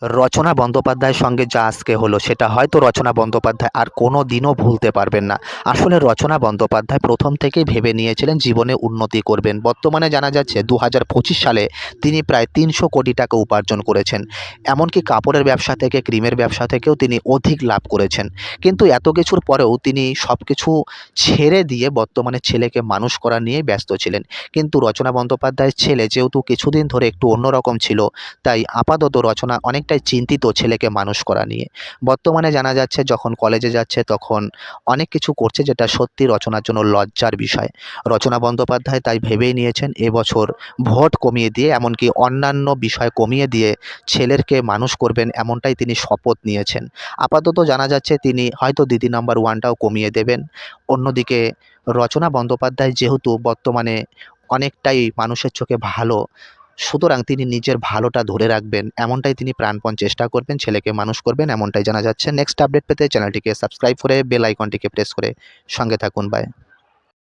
রচনা বন্দ্যোপাধ্যায়ের সঙ্গে যা আজকে হলো সেটা হয়তো রচনা বন্দ্যোপাধ্যায় আর কোনো দিনও ভুলতে পারবেন না। আসলে রচনা বন্দ্যোপাধ্যায় প্রথম থেকেই ভেবে নিয়েছিলেন জীবনে উন্নতি করবেন। বর্তমানে জানা যাচ্ছে ২০২৫ সালে তিনি প্রায় ৩০০ কোটি টাকা উপার্জন করেছেন। এমনকি কাপড়ের ব্যবসা থেকে ক্রিমের ব্যবসা থেকেও তিনি অধিক লাভ করেছেন। কিন্তু এত কিছুর পরেও তিনি সব কিছু ছেড়ে দিয়ে বর্তমানে ছেলেকে মানুষ করা নিয়েই ব্যস্ত ছিলেন। কিন্তু রচনা বন্দ্যোপাধ্যায়ের ছেলে যেহেতু কিছুদিন ধরে একটু অন্যরকম ছিল, তাই আপাতত রচনা অনেকটাই চিন্তিত ছেলেকে মানুষ করা নিয়ে। বর্তমানে জানা যাচ্ছে যখন কলেজে যাচ্ছে তখন অনেক কিছু করছে যেটা সত্যি রচনার জন্য লজ্জার বিষয়। রচনা বন্দ্যোপাধ্যায় তাই ভেবেই নিয়েছেন এবছর ভোট কমিয়ে দিয়ে এমনকি অন্যান্য বিষয় কমিয়ে দিয়ে ছেলেকে মানুষ করবেন এমনটাই তিনি শপথ নিয়েছেন। আপাতত জানা যাচ্ছে তিনি হয়তো দিদি নাম্বার 1 টাও কমিয়ে দেবেন। অন্যদিকে রচনা বন্দ্যোপাধ্যায় যেহেতু বর্তমানে অনেকটাই মানুষের চোখে ভালো, সুতরাং তিনি নিজের ভালোটা ধরে রাখবেন এমনটাই তিনি প্রাণপণ চেষ্টা করবেন, ছেলেকে মানুষ করবেন এমনটাই জানা যাচ্ছে। নেক্সট আপডেট পেতে চ্যানেলটিকে সাবস্ক্রাইব করে বেল আইকনটিকে প্রেস করে সঙ্গে থাকুন। বাই।